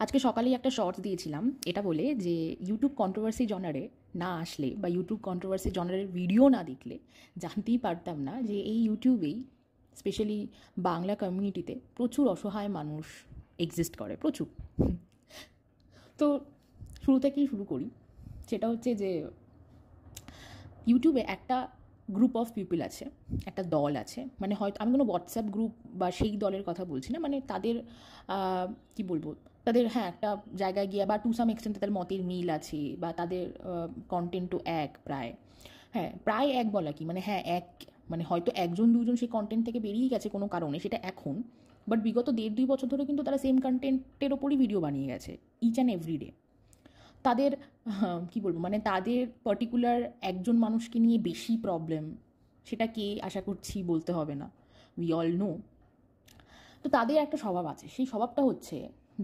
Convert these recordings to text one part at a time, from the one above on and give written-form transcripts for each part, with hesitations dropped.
আজকে সকালেই একটা শর্টস দিয়েছিলাম এটা বলে যে ইউটিউব কন্ট্রোভার্সি জনারে না আসলে বা ইউটিউব কন্ট্রোভার্সি জনারের ভিডিও না দেখলে জানতেই পারতাম না যে এই ইউটিউবেই স্পেশালি বাংলা কমিউনিটিতে প্রচুর অসহায় মানুষ এক্সিস্ট করে প্রচুর। তো শুরু থেকেই শুরু করি, সেটা হচ্ছে যে ইউটিউবে একটা গ্রুপ অফ পিপল আছে, একটা দল আছে, মানে হয়তো আমি কোনো হোয়াটসঅ্যাপ গ্রুপ বা সেই দলের কথা বলছি না, মানে তাদের কি বলবো, তাদের হ্যাঁ একটা জায়গায় গিয়ে বা টু সাম এক্সটেন্ট তাদের মতের মিল আছে বা তাদের কন্টেন্টও এক প্রায়, হ্যাঁ প্রায় এক বলা কি মানে হ্যাঁ এক, মানে হয়তো একজন দুজন সেই কন্টেন্ট থেকে বেরিয়ে গেছে কোনো কারণে সেটা এখন, বাট বিগত 1.5-2 বছর ধরে কিন্তু তারা সেম কন্টেন্টের ওপরই ভিডিও বানিয়ে গেছে ইচ অ্যান্ড এভরি ডে। তাদের কী বলবো, মানে তাদের পার্টিকুলার একজন মানুষকে নিয়ে বেশি প্রবলেম, সেটা কে আশা করছি বলতে হবে না, উই অল নো। তো তাদের একটা স্বভাব আছে, সেই স্বভাবটা হচ্ছে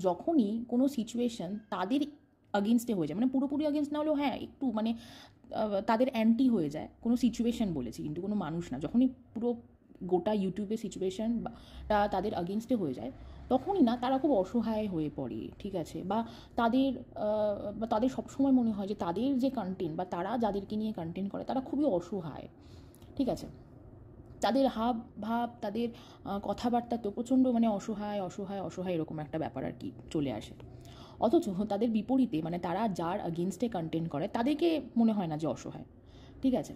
যখনই কোনো সিচুয়েশন তাদের আগেনস্টে হয়ে যায়, মানে পুরোপুরি আগেনস্ট না হলেও হ্যাঁ একটু মানে তাদের অ্যান্টি হয়ে যায় কোনো সিচুয়েশন বলেছি, কিন্তু কোনো মানুষ না, যখনই পুরো গোটা ইউটিউবের সিচুয়েশনটা তাদের আগেনস্টে হয়ে যায় তখনই না তারা খুব অসহায় হয়ে পড়ে, ঠিক আছে, বা তাদের সবসময় মনে হয় যে তাদের যে কন্টেন্ট বা তারা যাদেরকে নিয়ে কন্টেন্ট করে তারা খুবই অসহায়, ঠিক আছে, তাদের হাব ভাব তাদের কথাবার্তা তো প্রচণ্ড মানে অসহায় অসহায় অসহায় এরকম একটা ব্যাপার আর কি চলে আসে। অথচ তাদের বিপরীতে মানে তারা যার আগেনস্টে কন্টেন্ট করে তাদেরকে মনে হয় না যে অসহায়, ঠিক আছে।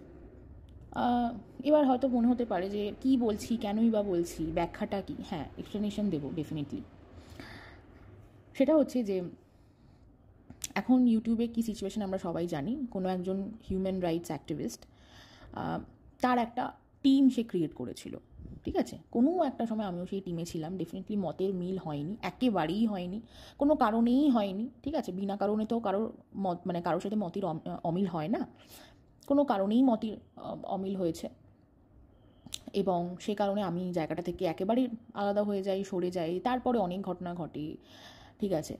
এবার হয়তো মনে হতে পারে যে কী বলছি, কেনই বা বলছি, ব্যাখ্যাটা কী, হ্যাঁ এক্সপ্লেনেশন দেবো ডেফিনেটলি। সেটা হচ্ছে যে এখন ইউটিউবে কী সিচুয়েশন আমরা সবাই জানি, কোনো একজন হিউম্যান রাইটস অ্যাক্টিভিস্ট তার একটা টিম সে ক্রিয়েট করেছিল, ঠিক আছে, কোনো একটা সময় আমিও সেই টিমে ছিলাম, ডেফিনেটলি মতের মিল হয়নি, একেবারেই হয়নি, কোনো কারণেই হয়নি, ঠিক আছে, বিনা কারণে তো কারোর মত মানে কারোর সাথে মতের অমিল হয় না, কোনো কারণেই মতের অমিল হয়েছে এবং সে কারণে আমি জায়গাটা থেকে একেবারে আলাদা হয়ে যাই, সরে যাই, তারপরে অনেক ঘটনা ঘটে, ঠিক আছে,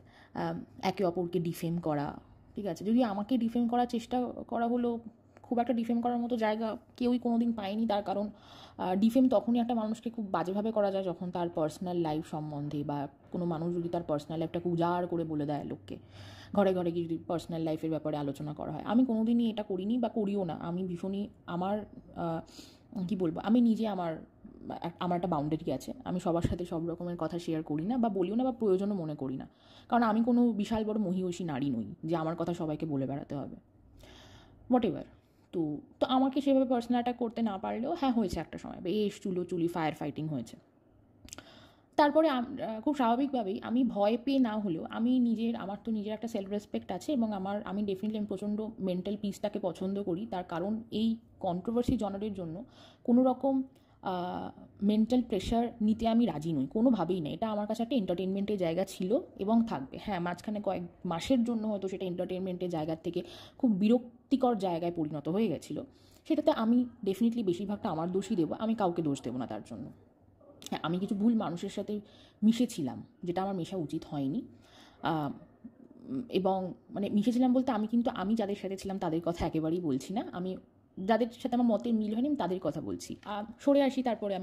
একে অপরকে ডিফেম করা, ঠিক আছে, যদি আমাকে ডিফেম করার চেষ্টা করা হলো, খুব একটা ডিফেম করার মতো জায়গা কেউই কোনো দিন পায়নি, তার কারণ ডিফেম তখনই একটা মানুষকে খুব বাজেভাবে করা যায় যখন তার পার্সোনাল লাইফ সম্বন্ধে বা কোনো মানুষ যদি তার পার্সোনাল লাইফটাকে উজাড় করে বলে দেয় লোককে, ঘরে ঘরে গিয়ে যদি পার্সোনাল লাইফের ব্যাপারে আলোচনা করা হয়। আমি কোনো দিনই এটা করিনি বা করিও না, আমি ভীষণই আমার কী বলবো, আমি নিজে আমার আমার একটা বাউন্ডারি আছে, আমি সবার সাথে সব রকমের কথা শেয়ার করি না বা বলিও না বা প্রয়োজনও মনে করি না, কারণ আমি কোনো বিশাল বড় মহিষী নারী নই যে আমার কথা সবাইকে বলে বেড়াতে হবে, হোয়াট এভার। তো তো আমাকে সেভাবে পার্সোনাল অ্যাটাক করতে না পারলেও হ্যাঁ হয়েছে একটা সময়, বেশ চুলোচুলি ফায়ার ফাইটিং হয়েছে। তারপরে খুব স্বাভাবিকভাবেই আমি ভয় পেয়ে না হলেও আমি আমার তো নিজের একটা সেলফ রেসপেক্ট আছে এবং আমি ডেফিনেটলি আমি প্রচণ্ড মেন্টাল পিসটাকে পছন্দ করি, তার কারণ এই কন্ট্রোভার্সি জনারের জন্য কোনো রকম মেন্টাল প্রেশার নিতে আমি রাজি নই, কোনোভাবেই না, এটা আমার কাছে একটা এন্টারটেনমেন্টের জায়গা ছিল এবং থাকবে, হ্যাঁ মাঝখানে কয়েক মাসের জন্য হয়তো সেটা এন্টারটেনমেন্টের জায়গার থেকে খুব বিরক্তিকর জায়গায় পরিণত হয়ে গেছিলো, সেটাতে আমি ডেফিনেটলি বেশিরভাগটা আমার দোষই দেবো, আমি কাউকে দোষ দেবো না তার জন্য। হ্যাঁ আমি কিছু ভুল মানুষের সাথে মিশেছিলাম যেটা আমার মেশা উচিত হয়নি, এবং মানে মিশেছিলাম বলতে আমি যাদের সাথে ছিলাম তাদের কথা একেবারেই বলছি না, আমি যাদের সাথে আমার মতের মিল হয়নি আমি তাদের কথা বলছি। সরে আসি, তারপরে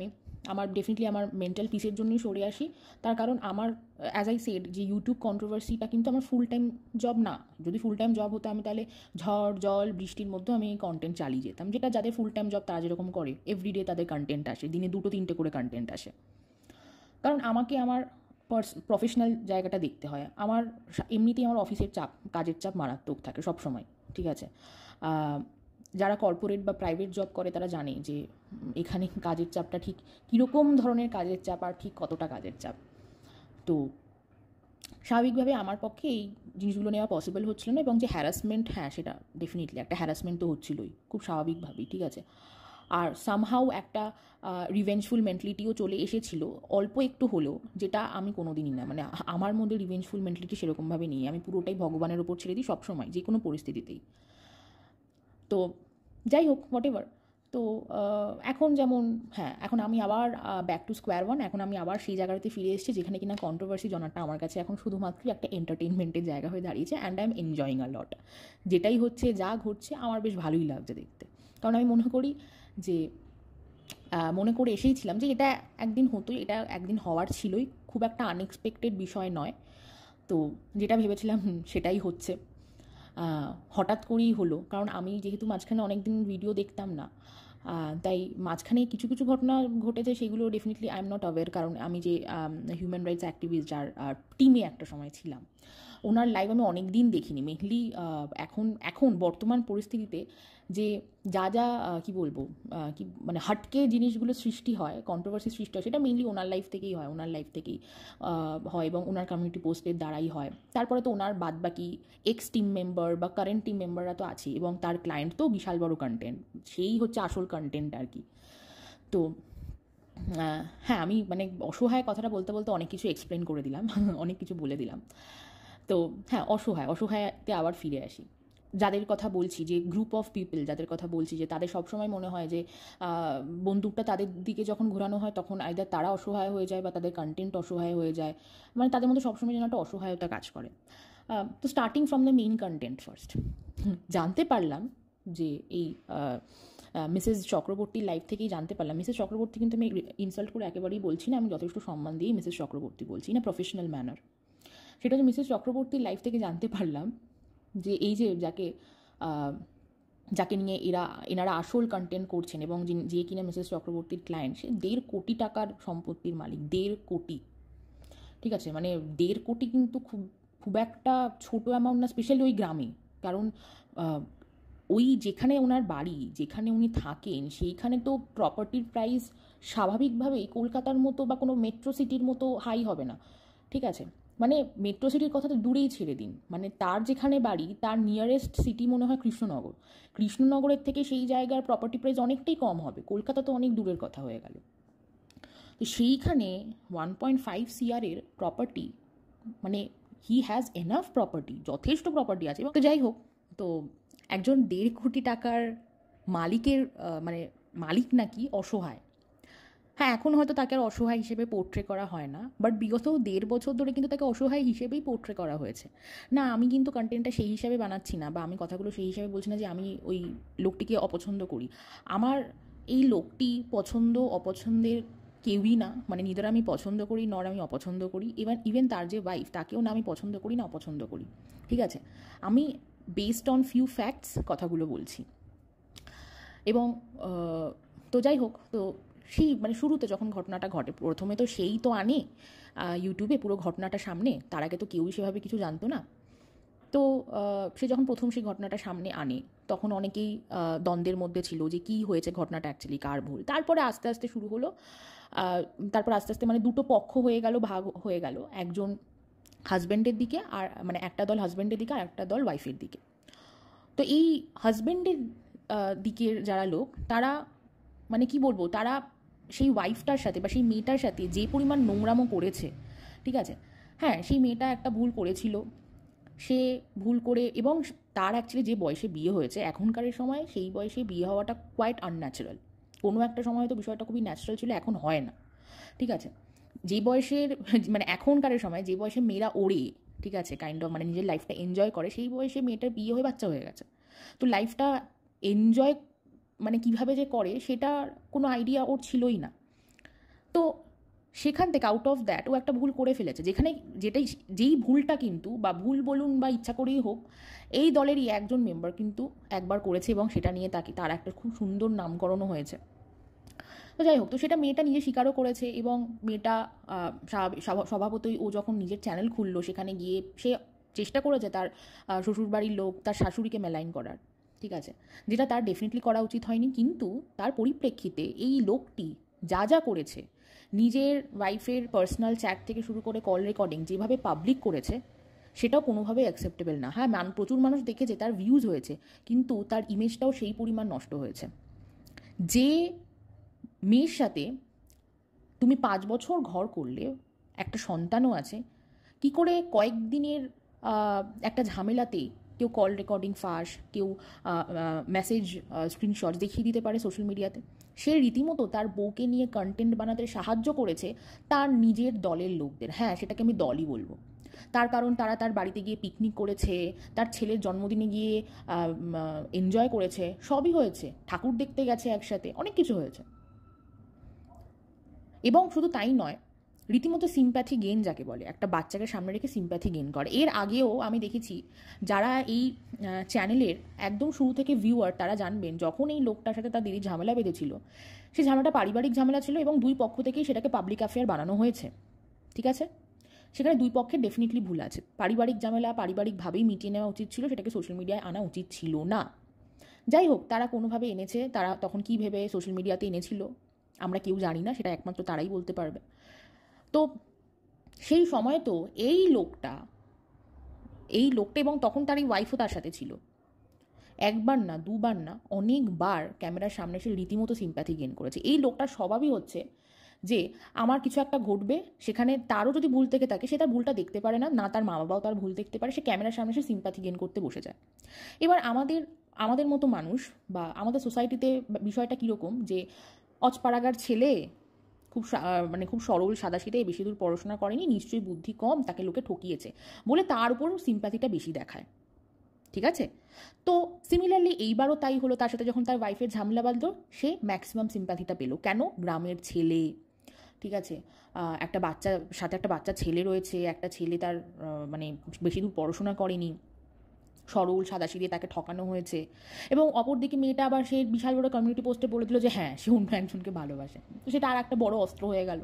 আমার ডেফিনেটলি আমার মেন্টাল পিসের জন্যই সরে আসি, তার কারণ আমার অ্যাজ আই সেড যে ইউটিউব কন্ট্রোভার্সিটা কিন্তু আমার ফুল টাইম জব না, যদি ফুল টাইম জব হতো আমি তাহলে ঝড় জল বৃষ্টির মধ্যেও আমি এই কন্টেন্ট চালিয়ে যেতাম, যেটা যাদের ফুল টাইম জব তারা যেরকম করে এভরিডে তাদের কন্টেন্ট আসে, দিনে 2-3টে করে কন্টেন্ট আসে, কারণ আমাকে আমার প্রফেশনাল জায়গাটা দেখতে হয়, আমার এমনিতেই আমার অফিসের চাপ কাজের চাপ মারাত্মক থাকে সব সময়, ঠিক আছে, যারা কর্পোরেট বা প্রাইভেট জব করে তারা জানে যে এখানে কাজের চাপটা ঠিক কীরকম ধরনের কাজের চাপ আর ঠিক কতটা কাজের চাপ। তো স্বাভাবিকভাবে আমার পক্ষে এই জিনিসগুলো নেওয়া পসিবল হচ্ছিল না, এবং যে হ্যারাসমেন্ট, হ্যাঁ সেটা ডেফিনেটলি একটা হ্যারাসমেন্ট তো হচ্ছিলোই খুব স্বাভাবিকভাবেই, ঠিক আছে, আর সামহাউ একটা রিভেঞ্জফুল মেন্টালিটিও চলে এসেছিলো অল্প একটু হলেও, যেটা আমি কোনো দিনই না, মানে আমার মধ্যে রিভেঞ্জফুল মেন্টালিটি সেরকমভাবে নেই, আমি পুরোটাই ভগবানের ওপর ছেড়ে দিই সবসময় যে কোনো পরিস্থিতিতেই। তো যাই হোক হোয়াট এভার। তো এখন যেমন হ্যাঁ এখন আমি আবার ব্যাক টু স্কোয়ার ওয়ান, এখন আমি আবার সেই জায়গাটাতে ফিরে এসেছি যেখানে কিনা কন্ট্রোভার্সি জনারটা আমার কাছে এখন শুধুমাত্র একটা এন্টারটেনমেন্টের জায়গা হয়ে দাঁড়িয়েছে, অ্যান্ড আই এম এনজয়িং আ লট, যেটাই হচ্ছে যা ঘটছে আমার বেশ ভালোই লাগছে দেখতে, কারণ আমি মনে করি যে মনে করে এসেইছিলাম যে এটা একদিন হতোই, এটা একদিন হওয়ার ছিলই, খুব একটা আনএক্সপেক্টেড বিষয় নয়। তো যেটা ভেবেছিলাম সেটাই হচ্ছে। হঠাৎ করেই হলো, কারণ আমি যেহেতু মাঝখানে অনেক দিন ভিডিও দেখতাম না, তাই মাঝখানে কিছু কিছু ঘটনা ঘটেছে, সেগুলো definitely I am not aware, কারণ আমি যে হিউম্যান রাইটস অ্যাক্টিভিস্ট যার টিমে একটা সময় ছিলাম, ওনার লাইভ আমি অনেক দিন দেখিনি। মেনলি এখন বর্তমান পরিস্থিতিতে যে যা যা কী বলবো, কি মানে হাটকে জিনিসগুলো সৃষ্টি হয়, কন্ট্রোভার্সি সৃষ্টি হয়, সেটা মেনলি ওনার লাইফ থেকেই হয়, ওনার লাইফ থেকেই হয় এবং ওনার কমিউনিটি পোস্টের দ্বারাই হয়। তারপরে তো ওনার বাদবাকি এক্স টিম মেম্বার বা কারেন্ট টিম মেম্বাররা তো আছেই, এবং তার ক্লায়েন্ট তো বিশাল বড় কন্টেন্ট, সেই হচ্ছে আসল কন্টেন্ট আর কি। তো হ্যাঁ, আমি মানে অসহায় কথাটা বলতে বলতে অনেক কিছু এক্সপ্লেন করে দিলাম, অনেক কিছু বলে দিলাম। তো হ্যাঁ, অসহায়তে আবার ফিরে আসি। যাদের কথা বলছি, যে গ্রুপ অফ পিপল যাদের কথা বলছি, যে তাদের সবসময় মনে হয় যে বন্দুকটা তাদের দিকে যখন ঘোরানো হয় তখন আইদার তারা অসহায় হয়ে যায় বা তাদের কন্টেন্ট অসহায় হয়ে যায়, মানে তাদের মধ্যে সবসময় যেন একটা অসহায়তা কাজ করে। তো starting from the main content first, জানতে পারলাম যে এই মিসেস চক্রবর্তীর লাইফ থেকেই জানতে পারলাম। মিসেস চক্রবর্তী কিন্তু আমি ইনসাল্ট করে একেবারেই বলছি না, আমি যথেষ্ট সম্মান দিয়েই মিসেস চক্রবর্তী বলছি, না প্রফেশনাল ম্যানার। সেটা হচ্ছে মিসেস চক্রবর্তীর লাইফ থেকে জানতে পারলাম যে এই যে যাকে নিয়ে এনারা আসল কন্টেন্ট করছেন এবং যে কিনা মিসেস চক্রবর্তীর ক্লায়েন্ট, সে 1.5 কোটি টাকার সম্পত্তির মালিক। 1.5 কোটি, ঠিক আছে, মানে 1.5 কোটি কিন্তু খুব একটা ছোটো অ্যামাউন্ট না, স্পেশালি ওই গ্রামে। কারণ ওই যেখানে ওনার বাড়ি, যেখানে উনি থাকেন, সেইখানে তো প্রপার্টির প্রাইস স্বাভাবিকভাবেই কলকাতার মতো বা কোনো মেট্রো সিটির মতো হাই হবে না, ঠিক আছে। মানে মেট্রো সিটির কথা তো দূরেই ছেড়ে দিন, মানে তার যেখানে বাড়ি তার নিয়ারেস্ট সিটি মনে হয় কৃষ্ণনগর। কৃষ্ণনগরের থেকে সেই জায়গার প্রপার্টি প্রাইস অনেকটাই কম হবে, কলকাতা তো অনেক দূরের কথা হয়ে গেল। তো সেইখানে 1.5 CR প্রপার্টি, মানে হি হ্যাজ এনাফ প্রপার্টি, যথেষ্ট প্রপার্টি আছে। এবং তো যাই হোক, তো একজন 1.5 কোটি টাকার মালিকের মানে মালিক নাকি অসহায়। হ্যাঁ, এখন হয়তো তাকে আর অসহায় হিসেবে পোর্ট্রে করা হয় না, বাট বিগত 1.5 বছর ধরে কিন্তু তাকে অসহায় হিসেবেই পোর্ট্রে করা হয়েছে। না, আমি কিন্তু কন্টেন্টটা সেই হিসাবে বানাচ্ছি না, বা আমি কথাগুলো সেই হিসাবে বলছি না যে আমি ওই লোকটিকে অপছন্দ করি। আমার এই লোকটি পছন্দ অপছন্দের কেউই না, মানে নিদার আমি পছন্দ করি নর আমি অপছন্দ করি। ইভেন তার যে ওয়াইফ, তাকেও না আমি পছন্দ করি না অপছন্দ করি, ঠিক আছে। আমি বেসড অন ফিউ ফ্যাক্টস কথাগুলো বলছি। এবং তো যাই হোক, তো সেই মানে শুরুতে যখন ঘটনাটা ঘটে, প্রথমে তো সেই তো আনে ইউটিউবে পুরো ঘটনাটা সামনে, তার আগে তো কেউই সেভাবে কিছু জানতো না। তো সে যখন প্রথম সেই ঘটনাটা সামনে আনে, তখন অনেকেই দ্বন্দ্বের মধ্যে ছিল যে কী হয়েছে, ঘটনাটা অ্যাকচুয়ালি কার ভুল। তারপরে আস্তে আস্তে শুরু হলো, তারপর আস্তে আস্তে মানে দুটো পক্ষ হয়ে গেল, ভাগ হয়ে গেল, একজন হাজব্যান্ডের দিকে, আর মানে একটা দল হাজব্যান্ডের দিকে আর একটা দল ওয়াইফের দিকে। তো এই হাজব্যান্ডের দিকের যারা লোক, তারা মানে কি বলবো, তারা সেই ওয়াইফটার সাথে বা সেই মেয়েটার সাথে যে পরিমাণ নোংরামো করেছে, ঠিক আছে। হ্যাঁ, সেই মেয়েটা একটা ভুল করেছিল, সে ভুল করে, এবং তার অ্যাকচুয়ালি যে বয়সে বিয়ে হয়েছে এখনকার সময়, সেই বয়সে বিয়ে হওয়াটা কোয়াইট আনন্যাচারাল। কোনো একটা সময় তো বিষয়টা খুবই ন্যাচারাল ছিল, এখন হয় না, ঠিক আছে। যে বয়সের মানে এখনকার সময় যে বয়সে মেয়েরা ওড়ে, ঠিক আছে, কাইন্ড অফ মানে নিজের লাইফটা এনজয় করে, সেই বয়সে মেয়েটার বিয়ে হয়ে বাচ্চা হয়ে গেছে। তো লাইফটা এনজয় মানে কীভাবে যে করে সেটার কোনো আইডিয়া ওর ছিলই না। তো সেখান থেকে আউট অফ দ্যাট ও একটা ভুল করে ফেলেছে, যেই ভুলটা কিন্তু, বা ভুল বলুন বা ইচ্ছা করেই হোক, এই দলেরই একজন মেম্বার কিন্তু একবার করেছে, এবং সেটা নিয়ে তার একটা খুব সুন্দর নামকরণও হয়েছে। তো যাই হোক, তো সেটা মেয়েটা নিজে স্বীকারও করেছে, এবং মেয়েটা স্বভাবতই ও যখন নিজের চ্যানেল খুললো, সেখানে গিয়ে সে চেষ্টা করেছে তার শ্বশুরবাড়ির লোক, তার শাশুড়িকে মেলাইন করার, ঠিক আছে, যেটা তার ডেফিনেটলি করা উচিত হয়নি। কিন্তু তার পরিপ্রেক্ষিতে এই লোকটি যা যা করেছে, নিজের ওয়াইফের পার্সোনাল চ্যাট থেকে শুরু করে কল রেকর্ডিং যেভাবে পাবলিক করেছে, সেটাও কোনোভাবেই অ্যাকসেপ্টেবল না। হ্যাঁ, প্রচুর মানুষ দেখেছে, তার ভিউজ হয়েছে, কিন্তু তার ইমেজটাও সেই পরিমাণ নষ্ট হয়েছে। যে মেয়ের সাথে তুমি 5 বছর ঘর করলে, একটা সন্তানও আছে, কি করে কয়েকদিনের একটা ঝামেলাতেই কেউ কল রেকর্ডিং ফাঁস, কেউ মেসেজ স্ক্রিনশট দেখিয়ে দিতে পারে সোশ্যাল মিডিয়াতে। সে রীতিমতো তার বউকে নিয়ে কন্টেন্ট বানাতে সাহায্য করেছে তার নিজের দলের লোকদের। হ্যাঁ, সেটাকে আমি দলই বলবো, তার কারণ তারা তার বাড়িতে গিয়ে পিকনিক করেছে, তার ছেলের জন্মদিনে গিয়ে এনজয় করেছে, সবই হয়েছে, ঠাকুর দেখতে গেছে একসাথে, অনেক কিছু হয়েছে। এবং শুধু তাই নয়, রীতিমতো সিম্প্যাথি গেন যাকে বলে, একটা বাচ্চাকে সামনে রেখে সিম্প্যাথি গেন করে। এর আগেও আমি দেখেছি যারা এই চ্যানেলের একদম শুরু থেকে ভিউয়ার, তারা জানবেন যখন এই লোকটার সাথে তার দিদির ঝামেলা বেঁধেছিল, সেই ঝামেলাটা পারিবারিক ঝামেলা ছিল এবং দুই পক্ষ থেকেই সেটাকে পাবলিক অ্যাফেয়ার বানানো হয়েছে। ঠিক আছে, সেখানে দুই পক্ষের ডেফিনেটলি ভুল আছে। পারিবারিক ঝামেলা পারিবারিকভাবেই মিটিয়ে নেওয়া উচিত ছিল, সেটাকে সোশ্যাল মিডিয়ায় আনা উচিত ছিল না। যাই হোক, তারা কোনোভাবে এনেছে, তারা তখন কী ভেবে সোশ্যাল মিডিয়াতে এনেছিল আমরা কেউ জানি না, সেটা একমাত্র তারাই বলতে পারবে। তো সেই সময় তো এই লোকটা এবং তখন তার এই ওয়াইফও তার সাথে ছিল, একবার না দুবার না অনেকবার ক্যামেরার সামনে এসে রীতিমতো সিম্প্যাথি গেইন করেছে। এই লোকটার স্বভাবই হচ্ছে যে আমার কিছু একটা ঘটবে, সেখানে তারও যদি ভুল থেকে থাকে, সে তার ভুলটা দেখতে পারে না, না তার মা বাবাও তার ভুল দেখতে পারে, সে ক্যামেরার সামনে এসে সিম্প্যাথি গেইন করতে বসে যায়। এবার আমাদের মতো মানুষ বা আমাদের সোসাইটিতে বিষয়টা কীরকম, যে অজপাড়াগার ছেলে, খুব সরল সাদাসিধে, বেশি দূর পড়াশোনা করেনি, নিশ্চয়ই বুদ্ধি কম, তাকে লোকে ঠকিয়েছে বলে তার উপর সিম্প্যাথিটা বেশি দেখায়। ঠিক আছে, তো সিমিলারলি এইবারও তাই হলো। তার সাথে যখন তার ওয়াইফের ঝামেলা বাঁধলো, সে ম্যাক্সিমাম সিম্প্যাথিটা পেলো। কেন? গ্রামের ছেলে, ঠিক আছে, একটা বাচ্চা ছেলে রয়েছে, একটা ছেলে তার বেশি দূর পড়াশোনা করেনি, সরল সাদাসিধে, তাকে ঠকানো হয়েছে। এবং অপরদিকে মেয়েটা আবার সে বিশাল বড় কমিউনিটি পোস্টে বলে দিল যে হ্যাঁ, সে অন্য একজনকে ভালোবাসে। তো সেটা আর একটা বড় অস্ত্র হয়ে গেল।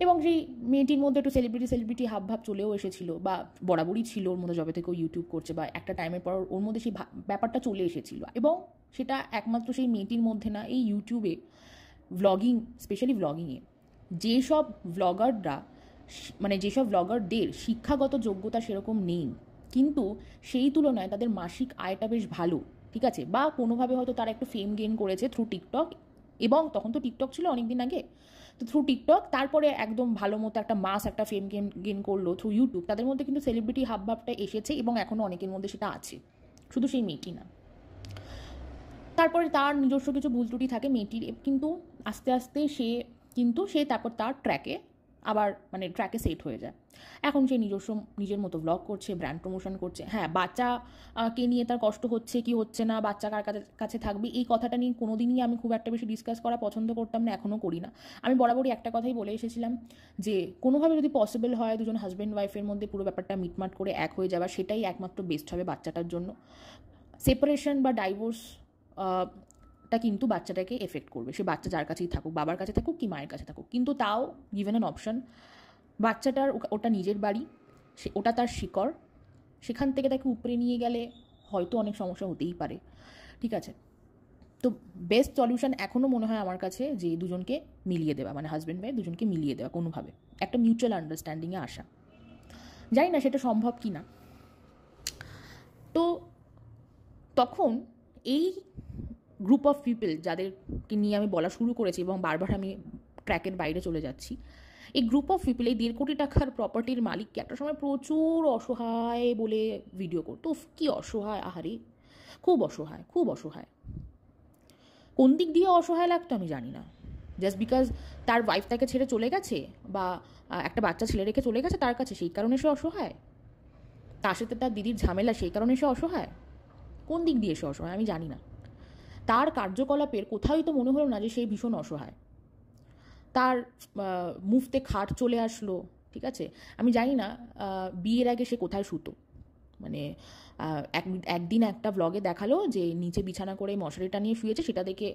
এবং সেই মেয়েটির মধ্যে একটু সেলিব্রিটি হাবভাব চলেও এসেছিল, বা বরাবরই ছিল ওর মধ্যে, যবে থেকে ও ইউটিউব করছে, বা একটা টাইমের পর ওর মধ্যে সেই ব্যাপারটা চলে এসেছিল। এবং সেটা একমাত্র সেই মেয়েটির মধ্যে না, এই ইউটিউবে স্পেশালি ভ্লগিংয়ে যেসব ভ্লগারদের শিক্ষাগত যোগ্যতা সেরকম নেই, কিন্তু সেই তুলনায় তাদের মাসিক আয়টা বেশ ভালো, ঠিক আছে, বা কোনোভাবে হয়তো তারা একটু ফেম গেইন করেছে থ্রু টিকটক, এবং তখন তো টিকটক ছিল অনেক দিন আগে, তো থ্রু টিকটক, তারপরে একদম ভালো মতো একটা ফেম গেইন করলো থ্রু ইউটিউব, তাদের মধ্যে কিন্তু সেলিব্রিটি হাবভাবটা এসেছে এবং এখনও অনেকের মধ্যে সেটা আছে, শুধু সেই মেয়েটি না। তারপরে তার নিজস্ব কিছু ভুল ত্রুটি থাকে মেয়েটির, কিন্তু আস্তে আস্তে সে তারপর তার ট্র্যাকে সেট হয়ে যায়। এখন সে নিজের মতো ব্লগ করছে, ব্র্যান্ড প্রমোশন করছে। হ্যাঁ, বাচ্চাকে নিয়ে তার কষ্ট হচ্ছে কি হচ্ছে না, বাচ্চা কার কাছে থাকবে, এই কথাটা নিয়ে কোনোদিনই আমি খুব একটা বেশি ডিসকাস করা পছন্দ করতাম না, এখনও করি না। আমি বরাবরই একটা কথাই বলে এসেছিলাম যে কোনোভাবে যদি পসিবল হয় দুজন হাজব্যান্ড ওয়াইফের মধ্যে পুরো ব্যাপারটা মিটমাট করে এক হয়ে যাওয়া, সেটাই একমাত্র বেস্ট হবে বাচ্চাটার জন্য। সেপারেশন বা ডাইভোর্স টা কিন্তু বাচ্চাটাকে এফেক্ট করবে, সে বাচ্চা যার কাছেই থাকুক, বাবার কাছে থাকুক কি মায়ের কাছে থাকুক, কিন্তু তাও গিভেন অ্যান অপশন, বাচ্চাটার ওটা নিজের বাড়ি, ওটা তার শিকড়, সেখান থেকে তাকে উপরে নিয়ে গেলে হয়তো অনেক সমস্যা হতেই পারে। ঠিক আছে, তো বেস্ট সলিউশন এখনও মনে হয় আমার কাছে যে দুজনকে মিলিয়ে দেওয়া, হাজব্যান্ড ওয়াইফ দুজনকে মিলিয়ে দেওয়া, কোনোভাবে একটা মিউচুয়াল আন্ডারস্ট্যান্ডিংয়ে আসা। জানি না সেটা সম্ভব কি না। তো তখন এই গ্রুপ অফ পিপল যাদেরকে নিয়ে আমি বলা শুরু করেছি, এবং বারবার আমি ট্র্যাকের বাইরে চলে যাচ্ছি, এই গ্রুপ অফ পিপল, এই 1.5 কোটি টাকার প্রপার্টির মালিককে একটা সময় প্রচুর অসহায় বলে ভিডিও করতো। কি অসহায়, আহারে, খুব অসহায়। কোন দিক দিয়ে অসহায় লাগতো আমি জানি না। জাস্ট বিকজ তার ওয়াইফ তাকে ছেড়ে চলে গেছে, বা একটা বাচ্চা ছেলে রেখে চলে গেছে তার কাছে, সেই কারণে সে অসহায়, তার সাথে তার দিদির ঝামেলা, সেই কারণে সে অসহায়। কোন দিক দিয়ে সে অসহায় আমি জানি না। তার কার্যকলাপের কোথাওই তো মনে হলো না যে সে ভীষণ অসহায়। তার মুফতে খাট চলে আসলো, ঠিক আছে, আমি জানি না বিয়ের আগে সে কোথায় শুতো। একদিন একটা ব্লগে দেখালো যে নিচে বিছানা করে মশারিটা নিয়ে শুয়েছে, সেটা দেখে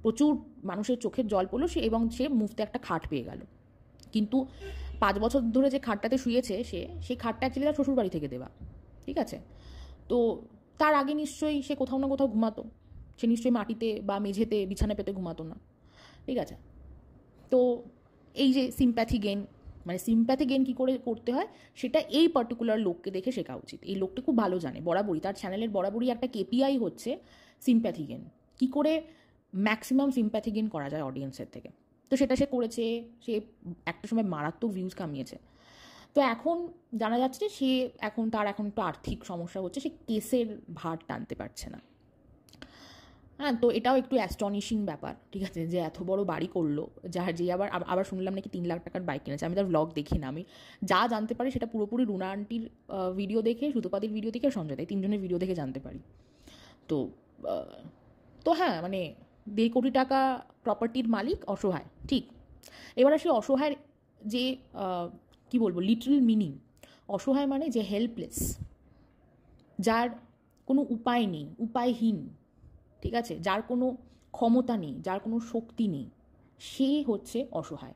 প্রচুর মানুষের চোখের জল পড়লো, এবং সে মুফতে একটা খাট পেয়ে গেল। কিন্তু 5 বছর ধরে যে খাটটাতে শুয়েছে সেই খাটটা অ্যাকচুয়ালি তার শ্বশুরবাড়ি থেকে দেওয়া। ঠিক আছে, তো তার আগে নিশ্চয়ই সে কোথাও না কোথাও ঘুমাতো, সে নিশ্চয়ই মাটিতে বা মেঝেতে বিছানা পেতে ঘুমাতো না। ঠিক আছে, তো এই যে সিম্প্যাথি গেন কী করে করতে হয়, সেটা এই পার্টিকুলার লোককে দেখে শেখা উচিত। এই লোকটি খুব ভালো জানে, বরাবরই তার চ্যানেলের বরাবরই একটা কেপিআই হচ্ছে সিম্প্যাথি গেন, কী করে ম্যাক্সিমাম সিম্প্যাথি গেন করা যায় অডিয়েন্সের থেকে। তো সেটা সে করেছে, সে একটা সময় মারাত্মক ভিউজ কামিয়েছে। তো এখন জানা যাচ্ছে যে তার এখন একটু আর্থিক সমস্যা হচ্ছে, সে কেসের ভার টানতে পারছে না। হ্যাঁ, তো এটাও একটু অ্যাস্টনিশিং ব্যাপার, ঠিক আছে, যে এত বড় বাড়ি করলো, যে আবার শুনলাম নাকি 3 লাখ টাকার বাইক কিনেছে। আমি তার ব্লগ দেখি না, আমি যা জানতে পারি সেটা পুরোপুরি রুনা আন্টির ভিডিও দেখে, সুতোপাতির ভিডিও দেখে, সঞ্জয় তাই 3 জনের ভিডিও দেখে জানতে পারি। তো হ্যাঁ, 1.5 কোটি টাকা প্রপার্টির মালিক অসহায়, ঠিক। এবার আসি অসহায়ের যে কি বলবো লিটারাল মিনিং অসহায় মানে যে হেল্পলেস, যার কোনো উপায় নেই, উপায়হীন, ঠিক আছে, যার কোনো ক্ষমতা নেই, যার কোনো শক্তি নেই, সে হচ্ছে অসহায়।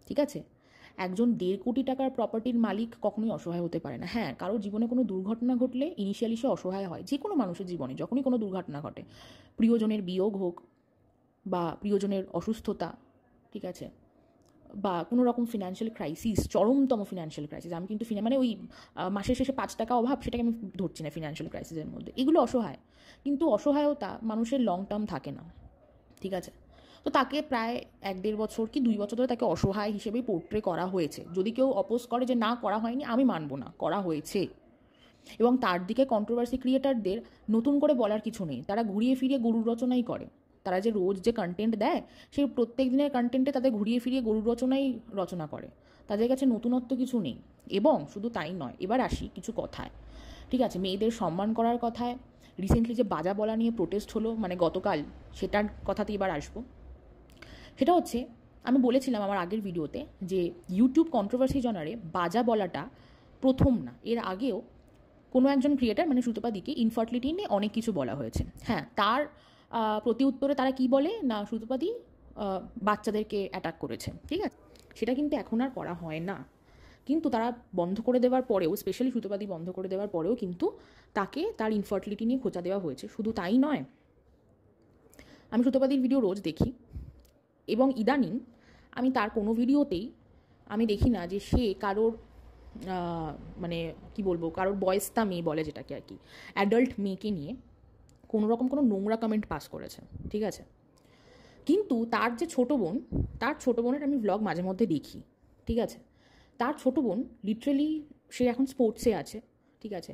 ঠিক আছে, একজন 1.5 কোটি টাকার প্রপার্টির মালিক কখনোই অসহায় হতে পারে না। হ্যাঁ, কারোর জীবনে কোনো দুর্ঘটনা ঘটলে ইনিশিয়ালি সে অসহায় হয়, যে কোনো মানুষের জীবনে যখনই কোনো দুর্ঘটনা ঘটে, প্রিয়জনের বিয়োগ হোক বা প্রিয়জনের অসুস্থতা, ঠিক আছে, বা কোনো রকম ফিনান্সিয়াল ক্রাইসিস, চরমতম ফিনান্সিয়াল ক্রাইসিস, আমি কিন্তু মানে ওই মাসের শেষে 5 টাকা অভাব সেটাকে আমি ধরছি না ফিনান্সিয়াল ক্রাইসিসের মধ্যে, এগুলো অসহায়। কিন্তু অসহায়তা মানুষের লং টার্ম থাকে না, ঠিক আছে। তো তাকে প্রায় 1-1.5 বছর কি 2 বছর ধরে তাকে অসহায় হিসেবেই পোর্ট্রে করা হয়েছে। যদি কেউ অপোজ করে যে না করা হয়নি, আমি মানবো না, করা হয়েছে। এবং তার দিকে কন্ট্রোভার্সি ক্রিয়েটারদের নতুন করে বলার কিছু নেই, তারা ঘুরিয়ে ফিরিয়ে গরুর রচনাই করে। তারা যে রোজ যে কন্টেন্ট দেয়, সেই প্রত্যেক দিনের কন্টেন্টে তাদের ঘুরিয়ে ফিরিয়ে গরুর রচনাই রচনা করে, তাদের কাছে নতুনত্ব কিছু নেই। এবং শুধু তাই নয়, এবার আসি কিছু কথায়, ঠিক আছে, মেয়েদের সম্মান করার কথায়। রিসেন্টলি যে বাজা বলা নিয়ে প্রোটেস্ট হলো, মানে গতকাল, সেটার কথাতে এবার আসবো। সেটা হচ্ছে, আমি বলেছিলাম আমার আগের ভিডিওতে যে ইউটিউব কন্ট্রোভার্সি জনারে বাজা বলাটা প্রথম না, এর আগেও কোনো একজন ক্রিয়েটার মানে সুতপাদিকে ইনফার্টিলিটি নিয়ে অনেক কিছু বলা হয়েছে। হ্যাঁ, তার প্রতি উত্তরে তারা কি বলে না, সুতপাদি বাচ্চাদেরকে অ্যাটাক করেছে, ঠিক আছে, সেটা কিন্তু এখন আর করা হয় না। কিন্তু তারা বন্ধ করে দেওয়ার পরেও, স্পেশালি সুতপাদি বন্ধ করে দেওয়ার পরেও কিন্তু তাকে তার ইনফার্টিলিটি নিয়ে খোঁচা দেওয়া হয়েছে। শুধু তাই নয়, আমি সুতপাদির ভিডিও রোজ দেখি এবং ইদানিং আমি তার কোনো ভিডিওতেই আমি দেখি না যে সে কারোর মানে কি বলবো, কারোর বয়স্তা মেয়ে বলে যেটাকে আর কি, অ্যাডাল্ট মেয়েকে নিয়ে কোনো রকম কোনো নোংরা কমেন্ট পাস করেছে, ঠিক আছে। কিন্তু তার যে ছোটো বোন, তার ছোটো বোনের আমি ভ্লগ মাঝে মধ্যে দেখি, ঠিক আছে। তার ছোটো বোন লিটারেলি, সে এখন স্পোর্টসে আছে, ঠিক আছে,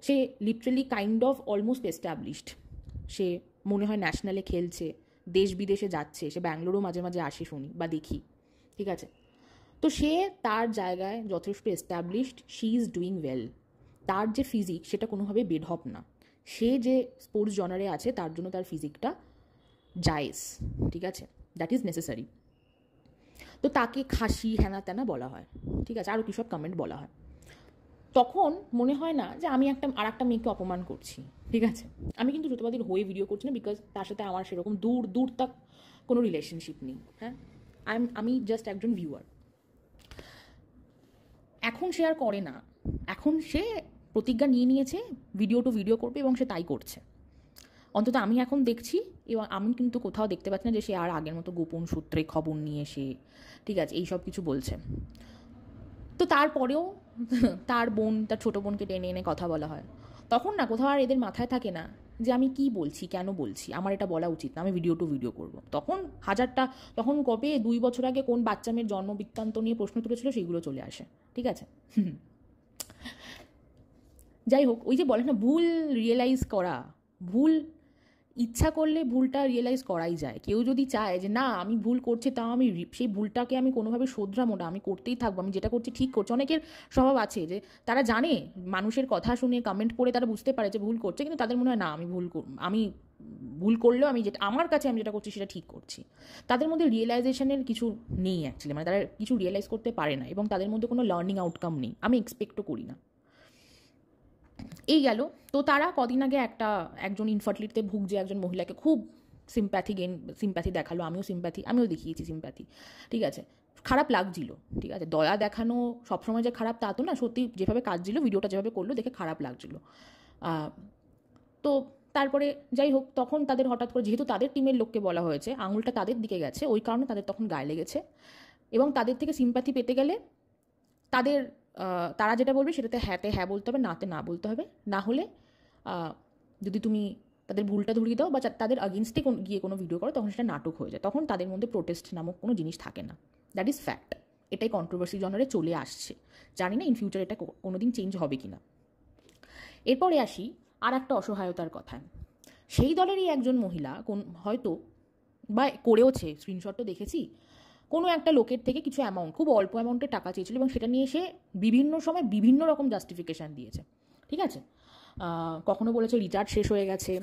সে literally kind of almost established, সে মনে হয় ন্যাশনালে খেলছে, দেশ বিদেশে যাচ্ছে, সে ব্যাঙ্গালোরও মাঝে মাঝে আসে শুনি বা দেখি, ঠিক আছে। তো সে তার জায়গায় যথেষ্ট established, she is doing well. তার যে ফিজিক সেটা কোনোভাবে বেঢপ না, সে যে স্পোর্টস জনারে আছে তার জন্য তার ফিজিকটা জায়েজ, ঠিক আছে, দ্যাট ইজ নেসেসারি। তো তাকে খাসি হ্যানা ত্যানা বলা হয়, ঠিক আছে, আরও কী সব কমেন্ট বলা হয়। তখন মনে হয় না যে আমি আর একটা মেয়েকে অপমান করছি, ঠিক আছে। আমি কিন্তু সুতপাদির হয়ে ভিডিও করছি না, বিকজ তার সাথে আমার সেরকম দূর তাক কোনো রিলেশনশিপ নেই। হ্যাঁ, আমি জাস্ট একজন ভিউয়ার। এখন সে আর করে না, এখন সে প্রতিজ্ঞা নিয়ে নিয়েছে ভিডিও টু ভিডিও করবে এবং সে তাই করছে। অন্তত আমি এখন দেখছি, এবং আমি কিন্তু কোথাও দেখতে পাচ্ছি না যে সে আর আগের মতো গোপন সূত্রে খবর নিয়ে এসে, ঠিক আছে, এইসব কিছু বলছে। তো তারপরেও তার বোন, তার ছোটো বোনকে টেনে এনে কথা বলা হয়, তখন না কোথাও আর এদের মাথায় থাকে না যে আমি কি বলছি, কেন বলছি, আমার এটা বলা উচিত না, আমি ভিডিও টু ভিডিও করব। তখন তখন কবে 2 বছর আগে কোন বাচ্চা মেয়ের জন্ম বৃত্তান্ত নিয়ে প্রশ্ন তুলেছিল সেইগুলো চলে আসে, ঠিক আছে। যাই হোক, ওই যে বলে না ভুল রিয়েলাইজ করা, ভুল ইচ্ছা করলে ভুলটা রিয়েলাইজ করাই যায়। কেউ যদি চায় যে না আমি ভুল করছি, তাও আমি সেই ভুলটাকে আমি কোনোভাবে শোধরাবো না, আমি করতেই থাকবো, আমি যেটা করছি ঠিক করছি। অনেকের স্বভাব আছে যে তারা জানে, মানুষের কথা শুনে কমেন্ট পড়ে তারা বুঝতে পারে যে ভুল করছে, কিন্তু তাদের মনে হয় না আমি ভুল করলেও আমি যেটা আমার কাছে আমি যেটা করছি সেটা ঠিক করছি। তাদের মধ্যে রিয়েলাইজেশনের কিছু নেই অ্যাকচুয়ালি, মানে তারা কিছু রিয়েলাইজ করতে পারে না এবং তাদের মধ্যে কোনো লার্নিং আউটকাম নেই, আমি এক্সপেক্টও করি না। এই গেল। তো তারা কদিন আগে একজন ইনফার্টিলিটিতে ভুগছে একজন মহিলাকে খুব সিম্প্যাথি দেখালো, আমিও দেখিয়েছি সিম্প্যাথি, ঠিক আছে। খারাপ লাগছিল, ঠিক আছে, দয়া দেখানো সবসময় যে খারাপ তা তো না, সত্যি যেভাবে কাজছিল, ভিডিওটা যেভাবে করলো দেখে খারাপ লাগছিল। তো তারপরে যাই হোক, তখন তাদের হঠাৎ করে, যেহেতু তাদের টিমের লোককে বলা হয়েছে, আঙুলটা তাদের দিকে গেছে, ওই কারণে তাদের তখন গায়ে লেগেছে। এবং তাদের থেকে সিম্প্যাথি পেতে গেলে তারা যেটা বলবে সেটাতে হ্যাঁতে হ্যাঁ বলতে হবে, নাতে না বলতে হবে। না হলে যদি তুমি তাদের ভুলটা ধরিয়ে দাও বা তাদের আগেনস্টে গিয়ে কোনো ভিডিও করো, তখন সেটা নাটক হয়ে যায়, তখন তাদের মধ্যে প্রোটেস্ট নামক কোনো জিনিস থাকে না। That is fact. এটাই কন্ট্রোভার্সি জনারে চলে আসছে, জানি না ইন ফিউচার এটা কোনো দিন চেঞ্জ হবে কি না। এরপরে আসি আর একটা অসহায়তার কথায়। সেই দলেরই একজন মহিলা হয়তো বা করেওছে, স্ক্রিনশটও দেখেছি, কোনো একটা লোকের থেকে কিছু অ্যামাউন্ট, খুব অল্প অ্যামাউন্টের টাকা চেয়েছিল এবং সেটা নিয়ে সে বিভিন্ন সময় বিভিন্ন রকম জাস্টিফিকেশান দিয়েছে, ঠিক আছে। কখনো বলেছে রিচার্জ শেষ হয়ে গেছে,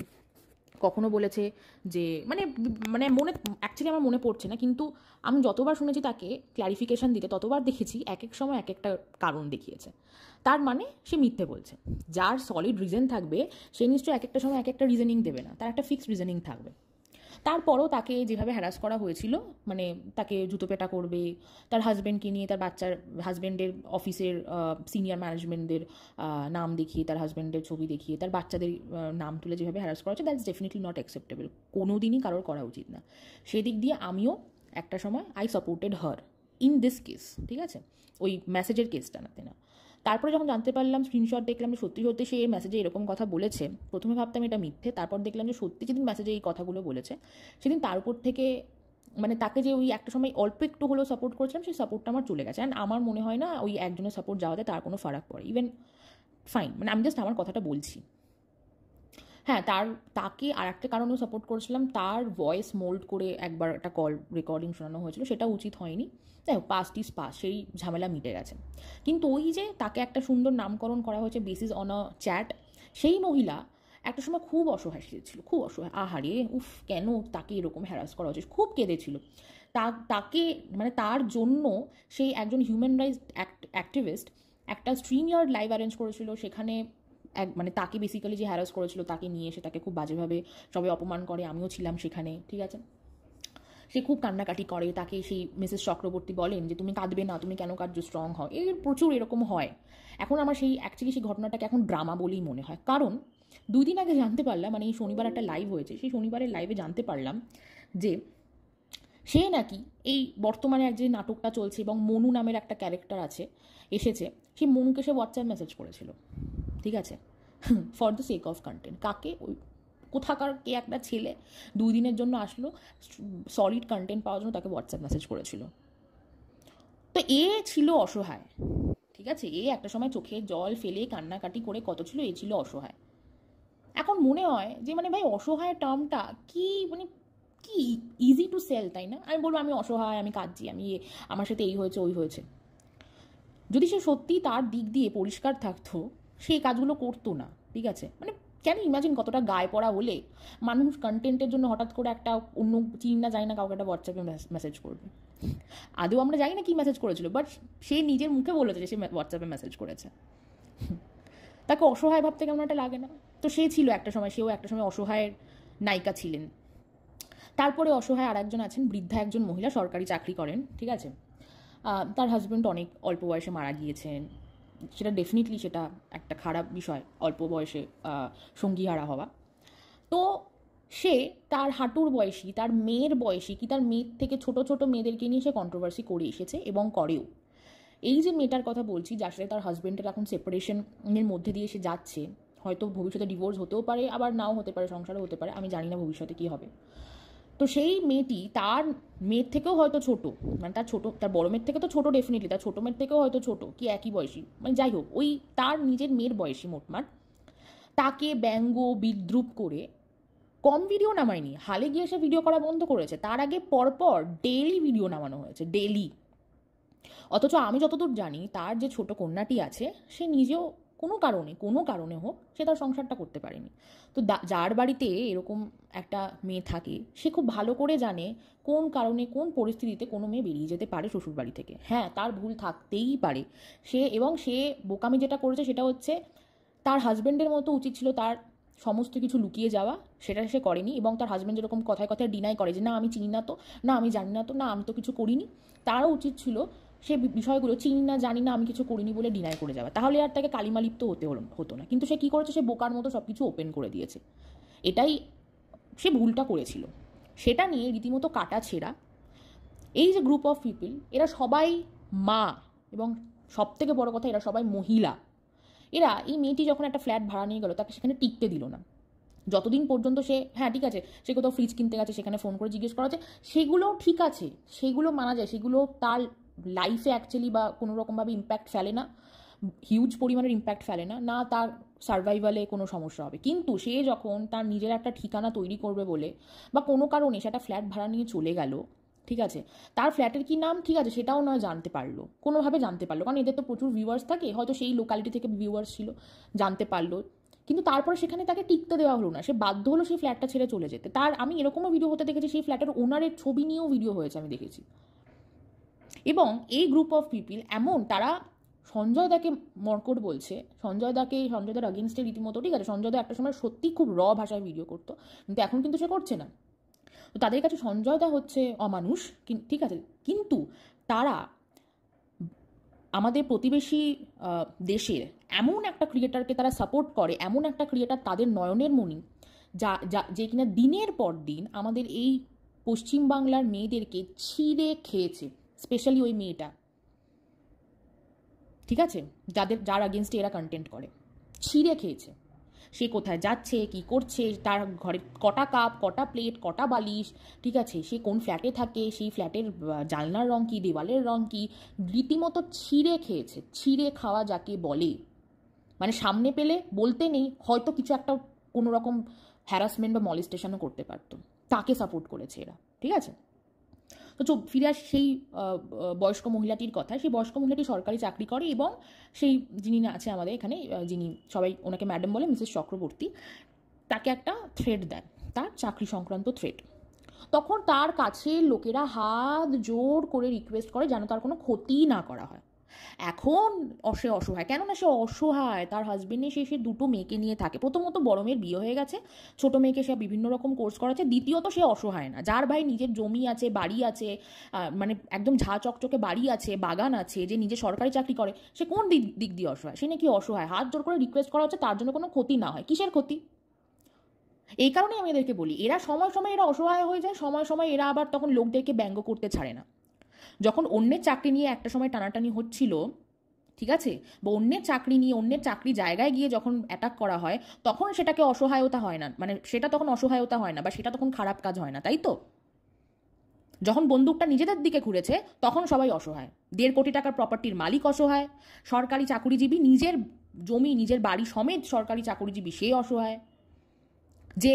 কখনো বলেছে যে মানে মানে মনে অ্যাকচুয়ালি আমার মনে পড়ছে না, কিন্তু আমি যতবার শুনেছি তাকে ক্ল্যারিফিকেশান দিতে ততবার দেখেছি এক এক সময় এক একটা কারণ দেখিয়েছে। তার মানে সে মিথ্যে বলছে। যার সলিড রিজন থাকবে সে নিশ্চয়ই এক একটা সময় এক একটা রিজনিং দেবে না, তার একটা ফিক্সড রিজনিং থাকবে। তারপরও তাকে যেভাবে হ্যারাস করা হয়েছিল, মানে তাকে জুতোপেটা করবে, তার হাজব্যান্ডকে নিয়ে, তার বাচ্চার হাজব্যান্ডের অফিসের সিনিয়র ম্যানেজমেন্টদের নাম দেখিয়ে, তার হাজব্যান্ডের ছবি দেখিয়ে, তার বাচ্চাদের নাম তুলে যেভাবে হ্যারাস করা হচ্ছে, দ্যাটস ডেফিনেটলি নট অ্যাকসেপ্টেবল। কোনো দিনই কারোর করা উচিত না। সেদিক দিয়ে আমিও একটা সময় I supported her in this case, ঠিক আছে, ওই মেসেজের কেসটাতে না। তারপরে যখন জানতে পারলাম, স্ক্রিনশট দেখলাম যে সত্যি সত্যি সে মেসেজে এরকম কথা বলেছে, প্রথমে ভাবতাম এটা মিথ্যে, তারপর দেখলাম যে সত্যি যেদিন মেসেজে এই কথাগুলো বলেছে সেদিন তার উপর থেকে মানে তাকে যে ওই একটা সময় অল্প একটু হলেও সাপোর্ট করেছিলাম, সেই সাপোর্টটা আমার চলে গেছে। অ্যান্ড আমার মনে হয় না ওই একজনের সাপোর্ট যাওয়াতে তার কোনো ফারাক পড়ে, ইভেন ফাইন, মানে আমি জাস্ট আমার কথাটা বলছি। হ্যাঁ, তাকে আর একটা কারণেও সাপোর্ট করেছিলাম, তার ভয়েস মোল্ড করে একবার একটা কল রেকর্ডিং শোনানো হয়েছিল, সেটা উচিত হয়নি। তাই পাস্ট ইজ পাস্ট, সেই ঝামেলা মিটে গেছে। কিন্তু ওই যে তাকে একটা সুন্দর নামকরণ করা হয়েছে বেসিস অন আ চ্যাট, সেই মহিলা একটা সময় খুব অসহায় ছিল, খুব অসহায়, আহারে উফ কেন তাকে এরকম হ্যারাস করা হচ্ছে, খুব কেঁদেছিল। তাকে মানে তার জন্য সেই একজন হিউম্যান রাইটস অ্যাক্টিভিস্ট একটা স্ট্রিমইয়ার্ড লাইভ অ্যারেঞ্জ করেছিল, সেখানে মানে তাকে বেসিক্যালি যে হ্যারাস করেছিল তাকে নিয়ে এসে তাকে খুব বাজেভাবে সবাই অপমান করে, আমিও ছিলাম সেখানে, ঠিক আছে। সে খুব কান্নাকাটি করে, তাকে সেই মিসেস চক্রবর্তী বলেন যে তুমি কাঁদবে না, তুমি কেন কাঁদছো, স্ট্রং হও, প্রচুর এরকম হয়। এখন আমার অ্যাকচুয়ালি সেই ঘটনাটাকে এখন ড্রামা বলেই মনে হয়, কারণ 2 দিন আগে জানতে পারলাম, মানে এই শনিবার একটা লাইভ হয়েছে, সেই শনিবারের লাইভে জানতে পারলাম যে সে নাকি এই বর্তমানে এক যে নাটকটা চলছে এবং মনু নামের একটা ক্যারেক্টার এসেছে, সেই মনুকে সে হোয়াটসঅ্যাপ মেসেজ করেছিল, ঠিক আছে, for the sake of content. কাকে? ওই কোথাকার কে একটা ছেলে 2 দিনের জন্য আসলো, সলিড কন্টেন্ট পাওয়ার জন্য তাকে হোয়াটসঅ্যাপ মেসেজ করেছিল। তো ছিল অসহায়, ঠিক আছে, একটা সময় চোখে জল ফেলে কান্নাকাটি করে কত ছিল, ছিল অসহায়। এখন মনে হয় যে মানে ভাই অসহায় টার্মটা কি, মানে কি ইজি টু সেল, তাই না? আমি বলবো আমি অসহায়, আমি কাঁদছি, আমার সাথে এই হয়েছে ওই হয়েছে। যদি সে সত্যি তার দিক দিয়ে পরিষ্কার থাকতো সেই কাজগুলো করতো না, ঠিক আছে। মানে কেন ইমাজিন কতটা গায়ে পড়া হলে মানুষ কন্টেন্টের জন্য হঠাৎ করে একটা অন্য চিন না যায় না কাউকে একটা হোয়াটসঅ্যাপে মেসেজ করবে। আদৌ আমরা জানি না কি মেসেজ করেছিল, বাট সে নিজের মুখে বলেছে যে সে হোয়াটসঅ্যাপে মেসেজ করেছে। তাকে অসহায় ভাবতে কেমন একটা লাগে না? তো সে ছিল একটা সময়, সেও একটা সময় অসহায়ের নায়িকা ছিলেন। তারপরে অসহায় আর একজন আছেন, বৃদ্ধা একজন মহিলা, সরকারি চাকরি করেন, ঠিক আছে। তার হাজব্যান্ড অনেক অল্প বয়সে মারা গিয়েছেন, সেটা ডেফিনেটলি সেটা একটা খারাপ বিষয়, অল্প বয়সে সঙ্গী হারা হওয়া। তো সে তার হাঁটুর বয়সী, তার মেয়ের বয়সী, কি তার মেয়ের থেকে ছোট ছোট মেয়েদেরকে নিয়ে সে কন্ট্রোভার্সি করে এসেছে এবং করেও। এই যে মেয়েটার কথা বলছি, যার সাথে তার হাজব্যান্ডের এখন সেপারেশনের মধ্যে দিয়ে সে যাচ্ছে, হয়তো ভবিষ্যতে ডিভোর্স হতেও পারে, আবার নাও হতে পারে, সংসারও হতে পারে, আমি জানি না ভবিষ্যতে কী হবে। তো সেই মেয়েটি তার মেয়ের থেকেও হয়তো ছোট, মানে তার বড় মেয়ের থেকে তো ছোট ডেফিনেটলি, তার ছোটো মেয়ের থেকেও হয়তো ছোট, কি একই বয়সী, মানে যাই হোক, ওই তার নিজের মেয়ের বয়সী মোটমাট, তাকে ব্যঙ্গ বিদ্রুপ করে কম ভিডিও নামায়নি, হালে গিয়ে সে ভিডিও করা বন্ধ করেছে, তার আগে পরপর ডেইলি ভিডিও নামানো হয়েছে, ডেইলি। অথচ আমি যতদূর জানি তার যে ছোট কন্যাটি আছে সে নিজেও কোনো কারণে হোক সে তার সংসারটা করতে পারেনি। তো যার বাড়িতে এরকম একটা মেয়ে থাকে সে খুব ভালো করে জানে কোন কারণে কোন পরিস্থিতিতে কোনো মেয়ে বেরিয়ে যেতে পারে শ্বশুর বাড়ি থেকে। হ্যাঁ, তার ভুল থাকতেই পারে, সে বোকামি যেটা করেছে সেটা হচ্ছে তার হাজব্যান্ডের মতো উচিত ছিল তার সমস্ত কিছু লুকিয়ে যাওয়া, সেটা সে করেনি। এবং তার হাজব্যান্ড যেরকম কথায় কথায় ডিনাই করে যে না আমি চিনি না তো, না আমি জানি না তো, না আমি তো কিছু করিনি, তারও উচিত ছিল সে বিষয়গুলো চিনি না জানি না আমি কিছু করিনি বলে ডিনাই করে যাওয়া, তাহলে আর তাকে কালিমালিপ্ত হতো না। কিন্তু সে কী করেছে, সে বোকার মতো সব কিছু ওপেন করে দিয়েছে, এটাই সে ভুলটা করেছিল। সেটা নিয়ে রীতিমতো কাটা ছেঁড়া এই যে গ্রুপ অফ পিপল, এরা সবাই মা, এবং সবথেকে বড় কথা এরা সবাই মহিলা। এরা এই মেয়েটি যখন একটা ফ্ল্যাট ভাড়া নিয়ে গেল তাকে সেখানে টিকতে দিল না, যতদিন পর্যন্ত সে, হ্যাঁ ঠিক আছে সে কোথাও ফ্রিজ কিনতে গেছে সেখানে ফোন করে জিজ্ঞেস করা হচ্ছে, সেগুলো ঠিক আছে, সেগুলো মানা যায়, সেগুলো তার লাইফে অ্যাকচুয়ালি বা কোনো রকমভাবে ইম্প্যাক্ট ফেলে না, হিউজ পরিমাণের ইম্প্যাক্ট ফেলে না, না তার সার্ভাইভালে কোনো সমস্যা হবে। কিন্তু সে যখন তার নিজের একটা ঠিকানা তৈরি করবে বলে বা কোনো কারণে সেটা ফ্ল্যাট ভাড়া নিয়ে চলে গেল, ঠিক আছে, তার ফ্ল্যাটের কি নাম, ঠিক আছে, সেটাও নয় জানতে পারলো, কোনোভাবে জানতে পারলো, কারণ এদের তো প্রচুর ভিউয়ার্স থাকে, হয়তো সেই লোকালিটি থেকে ভিউয়ার্স ছিল, জানতে পারলো কিন্তু তারপরে সেখানে তাকে টিকতে দেওয়া হলো না, সে বাধ্য হলো সেই ফ্ল্যাটটা ছেড়ে চলে যেতে। তার আমি এরকমও ভিডিও হতে দেখেছি, সেই ফ্ল্যাটের ওনারের ছবি নিয়েও ভিডিও হয়েছে আমি দেখেছি। এবং এই গ্রুপ অফ পিপিল এমন, তারা সঞ্জয় দাকে মর্কট বলছে, সঞ্জয় দার আগেনস্টে রীতিমতো। ঠিক আছে, সঞ্জয় দা একটা সময় সত্যি খুব ভাষায় ভিডিও করতো, কিন্তু এখন কিন্তু সে করছে না। তো তাদের কাছে সঞ্জয় দা হচ্ছে অমানুষ, ঠিক আছে, কিন্তু তারা আমাদের প্রতিবেশী দেশের এমন একটা ক্রিয়েটারকে তারা সাপোর্ট করে, এমন একটা ক্রিয়েটার তাদের নয়নের মণি, যে কিনা দিনের পর দিন আমাদের এই পশ্চিমবাংলার মেয়েদেরকে ছিঁড়ে খেয়েছে, স্পেশালি ওই মেয়েটা, ঠিক আছে, যার আগেনস্টে এরা কন্টেন্ট করে, ছিঁড়ে খেয়েছে। সে কোথায় যাচ্ছে, কি করছে, তার ঘরে কটা কাপ, কটা প্লেট, কটা বালিশ, ঠিক আছে, সে কোন ফ্ল্যাটে থাকে, সেই ফ্ল্যাটের জানলার রং কি, দেওয়ালের রং কি, রীতিমতো ছিঁড়ে খেয়েছে। ছিঁড়ে খাওয়া যাকে বলে, মানে সামনে পেলে বলতে নেই, হয়তো কিছু একটা কোনো রকম হ্যারাসমেন্ট বা মলেস্টেশনও করতে পারতো, তাকে সাপোর্ট করেছে এরা, ঠিক আছে। তো ফিরে আসি সেই বয়স্ক মহিলাটির কথা। সেই বয়স্ক মহিলাটি সরকারি চাকরি করে, এবং সেই যিনি আছে আমাদের এখানে, যিনি সবাই ওনাকে ম্যাডাম বলে, মিসেস চক্রবর্তী, তাকে একটা থ্রেড দেয়, তার চাকরি সংক্রান্ত থ্রেড। তখন তার কাছে লোকেরা হাত জোর করে রিকোয়েস্ট করে যেন তার কোনো ক্ষতি না করা হয়। এখন সে অসহায়, কেননা সে অসহায়, তার হাজবেন্ডে সে দুটো মেয়েকে নিয়ে থাকে। প্রথমত বড় মেয়ের বিয়ে হয়ে গেছে, ছোট মেয়েকে সে বিভিন্ন রকম কোর্স করাচ্ছে। দ্বিতীয়ত সে অসহায় না, যার ভাই নিজের জমি আছে, বাড়ি আছে, মানে একদম ঝা চকচকে বাড়ি আছে, বাগান আছে, যে নিজে সরকারি চাকরি করে, সে কোন দিক দিয়ে অসহায়? সে নাকি অসহায়, হাত জোর করে রিকোয়েস্ট করা হচ্ছে তার জন্য কোনো ক্ষতি না হয়। কিসের ক্ষতি? এই কারণেই আমি এদেরকে বলি, এরা সময় সময় এরা অসহায় হয়ে যায়, সময় সময় এরা আবার তখন লোকদেরকে ব্যঙ্গ করতে ছাড়ে না। যখন অন্যের চাকরি নিয়ে একটা সময় টানাটানি হচ্ছিল, ঠিক আছে, বা অন্যের চাকরি নিয়ে অন্যের চাকরি জায়গায় গিয়ে যখন অ্যাটাক করা হয়, তখন সেটাকে অসহায়তা হয় না, মানে সেটা তখন অসহায়তা হয় না, বা সেটা তখন খারাপ কাজ হয় না, তাই তো? যখন বন্দুকটা নিজেদের দিকে ঘুরেছে, তখন সবাই অসহায়। 1.5 কোটি টাকার প্রপার্টির মালিক অসহায়, সরকারি চাকুরিজীবী, নিজের জমি নিজের বাড়ি সমেত সরকারি চাকুরিজীবী, সে অসহায়। যে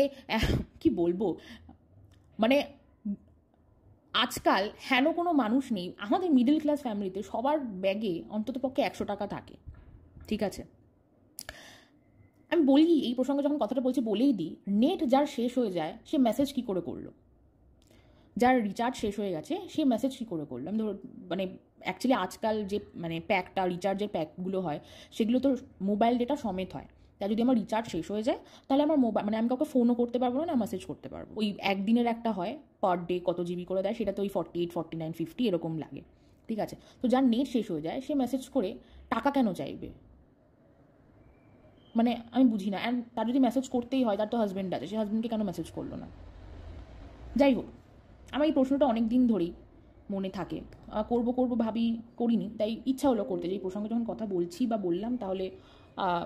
কি বলবো, মানে আজকাল হেন কোনো মানুষ নেই আমাদের মিডল ক্লাস ফ্যামিলিতে, সবার ব্যাগে অন্তত পক্ষে 100 টাকা থাকে, ঠিক আছে। আমি বলি, এই প্রসঙ্গে যখন কথাটা বলছি বলেই দিই, নেট যার শেষ হয়ে যায় সে মেসেজ কি করে করলো? যার রিচার্জ শেষ হয়ে গেছে সে মেসেজ কী করে করলো? আমি ধর, মানে অ্যাকচুয়ালি আজকাল যে মানে প্যাকটা, রিচার্জের প্যাকগুলো হয়, সেগুলো তো মোবাইল ডেটা সমেত হয়। তাই যদি আমার রিচার্জ শেষ হয়ে যায়, তাহলে আমার মোবাইল, মানে আমি কাউকে ফোনও করতে পারবো না, মেসেজ করতে পারবো। ওই একদিনের একটা হয়, পার ডে কত জিবি করে দেয়, সেটা তো ওই 48, 49, 50 এরকম লাগে, ঠিক আছে। তো যার নেট শেষ হয়ে যায় সে মেসেজ করে টাকা কেন চাইবে? মানে আমি বুঝি না। অ্যান্ড তার যদি মেসেজ করতেই হয়, তার তো হাজব্যান্ড আছে, সে হাজব্যান্ডকে কেন মেসেজ করলো না? যাই হোক, আমার এই প্রশ্নটা অনেক দিন ধরেই মনে থাকে, করব ভাবি, করিনি, তাই ইচ্ছা হলো করতে। যে এই প্রসঙ্গে যখন কথা বলছি বা বললাম, তাহলে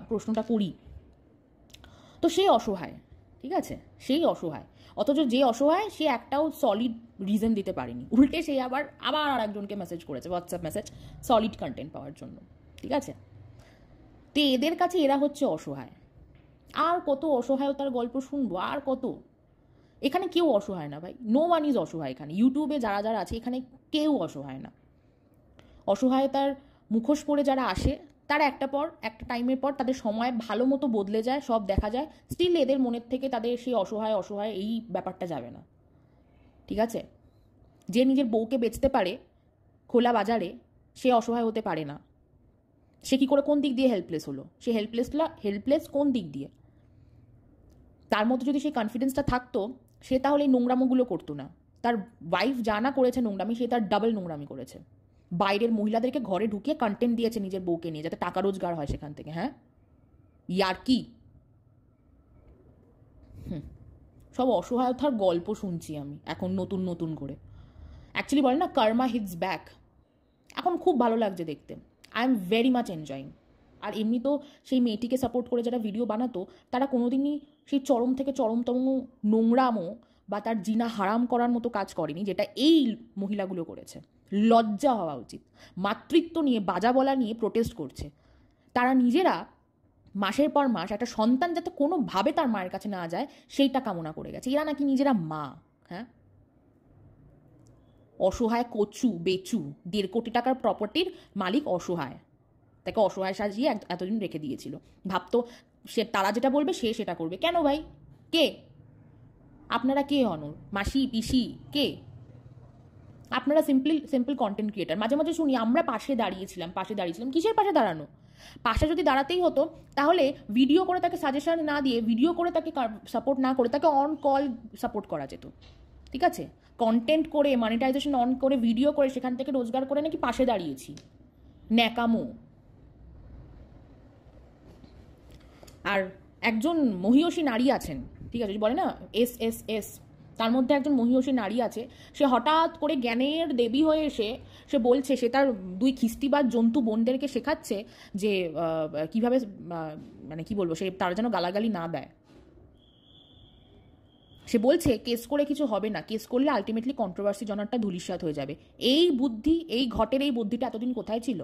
প্রশ্নটা করি। তো সেই অসহায়, ঠিক আছে, সেই অসহায়, অথচ যে অসহায় সে একটাও সলিড রিজন দিতে পারেনি, উল্টে সে আবার আর একজনকে মেসেজ করেছে, হোয়াটসঅ্যাপ মেসেজ, সলিড কন্টেন্ট পাওয়ার জন্য, ঠিক আছে। তো এদের কাছে এরা হচ্ছে অসহায়। আর কত অসহায়তার গল্প শুনবো, আর কত? এখানে কেউ অসহায় না ভাই, নো ওয়ান ইজ অসহায়। এখানে ইউটিউবে যারা যারা আছে, এখানে কেউ অসহায় না। অসহায়তার মুখোশ পরে যারা আসে, তারা একটা টাইমের পর তাদের সময় ভালো মতো বদলে যায়, সব দেখা যায়, স্টিল এদের মনের থেকে তাদের সেই অসহায় এই ব্যাপারটা যাবে না, ঠিক আছে। যে নিজের বউকে বেচতে পারে খোলা বাজারে, সে অসহায় হতে পারে না। সে কি করে, কোন দিক দিয়ে হেল্পলেস হলো? সে হেল্পলেস কোন দিক দিয়ে? তার মধ্যে যদি সেই কনফিডেন্সটা থাকতো, সে তাহলে এই নোংরামোগুলো করতো না। তার ওয়াইফ যা না করেছে নোংরামি, সে তার ডাবল নোংরামি করেছে। বাইরের মহিলাদেরকে ঘরে ঢুকিয়ে কন্টেন্ট দিয়েছে নিজের বউকে নিয়ে, যাতে টাকা রোজগার হয় সেখান থেকে। হ্যাঁ, ইয়ার কি সব অসহায়তার গল্প শুনছি আমি এখন নতুন করে। অ্যাকচুয়ালি বলে না, কার্মা হিটস ব্যাক। এখন খুব ভালো লাগছে দেখতে, I am very much enjoying. আর এমনি তো সেই মেয়েটিকে সাপোর্ট করে যারা ভিডিও বানাতো, তারা কোনোদিনই সেই চরম থেকে চরমতম নোংরামো বা তার জিনা হারাম করার মতো কাজ করেনি, যেটা এই মহিলাগুলো করেছে। লজ্জা হওয়া উচিত। মাতৃত্ব নিয়ে, বাজা বলা নিয়ে প্রোটেস্ট করছে। তারা নিজেরা মাসের পর মাস একটা সন্তান যাতে কোনোভাবে তার মায়ের কাছে না যায়, সেইটা কামনা করে গেছে। এরা নাকি নিজেরা মা। হ্যাঁ, অসহায় কচু বেচু, 1.5 কোটি টাকার প্রপার্টির মালিক অসহায়, তাকে অসহায় সাজিয়ে এতদিন রেখে দিয়েছিল। ভাবতো সে তারা যেটা বলবে সে সেটা করবে। কেন ভাই? কে আপনারা? কে হন ওর? মাসি, পিসি? কে আপনারা? Simple content creator. মাঝে মাঝে শুনি আমরা পাশে দাঁড়িয়েছিলাম। কিসের পাশে দাঁড়ানো? পাশে যদি দাঁড়াতেই হতো তাহলে ভিডিও করে তাকে সাজেশন না দিয়ে, ভিডিও করে তাকে সাপোর্ট না করে, তাকে অন কল সাপোর্ট করা যেত। ঠিক আছে? কন্টেন্ট করে, মনিটাইজেশন অন করে, ভিডিও করে, সেখান থেকে রোজগার করে নাকি পাশে দাঁড়িয়েছি। ন্যাকামো। আর একজন মহিয়সী নারী আছেন, ঠিক আছে, বলে না এস, তার মধ্যে একজন মহিয়সী নারী আছে। সে হঠাৎ করে জ্ঞানের দেবী হয়ে এসে সে বলছে, সে তার 2 খিস্তিবাদ জন্তু বোনদেরকে শেখাচ্ছে যে কিভাবে, মানে কি বলবো, সে তারা যেন গালাগালি না দেয়। সে বলছে কেস করে কিছু হবে না, কেস করলে আলটিমেটলি কন্ট্রোভার্সি জনারটা ধূলিসাৎ হয়ে যাবে। এই বুদ্ধি, এই ঘটের এই বুদ্ধিটা এতদিন কোথায় ছিল?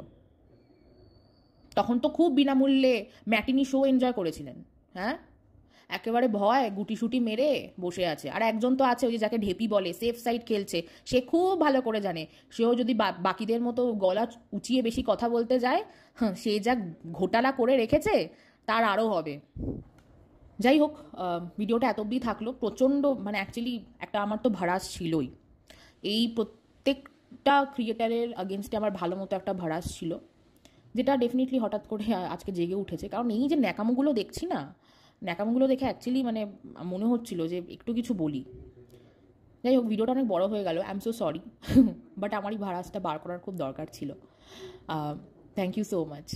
তখন তো খুব বিনামূল্যে ম্যাটিনি শো এনজয় করেছিলেন। হ্যাঁ, একেবারে ভয় গুটিসুটি মেরে বসে আছে। আর একজন তো আছে, ওই যে যাকে ঢেপি বলে, সেফ সাইড খেলছে। সে খুব ভালো করে জানে, সেও যদি বাকিদের মতো গলা উঁচিয়ে বেশি কথা বলতে যায়, হ্যাঁ, সে যা ঘোটালা করে রেখেছে তার আরও হবে। যাই হোক, ভিডিওটা এত অবধি থাকলো। প্রচণ্ড, মানে অ্যাকচুয়ালি একটা আমার তো ভাড়াস ছিলই। এই প্রত্যেকটা ক্রিয়েটারের আগেনস্টে আমার ভালো মতো একটা ভাড়াস ছিল, যেটা ডেফিনেটলি হঠাৎ করে আজকে জেগে উঠেছে। কারণ এই যে ন্যাকামোগুলো দেখছি না, ন্যাকামোগুলো দেখে অ্যাকচুয়ালি মানে মনে হচ্ছিল যে একটু কিছু বলি। যাই হোক, ভিডিওটা অনেক বড় হয়ে গেল, I am so sorry. But আমার এই ভাড়াসটা বার করার খুব দরকার ছিল। Thank you so much.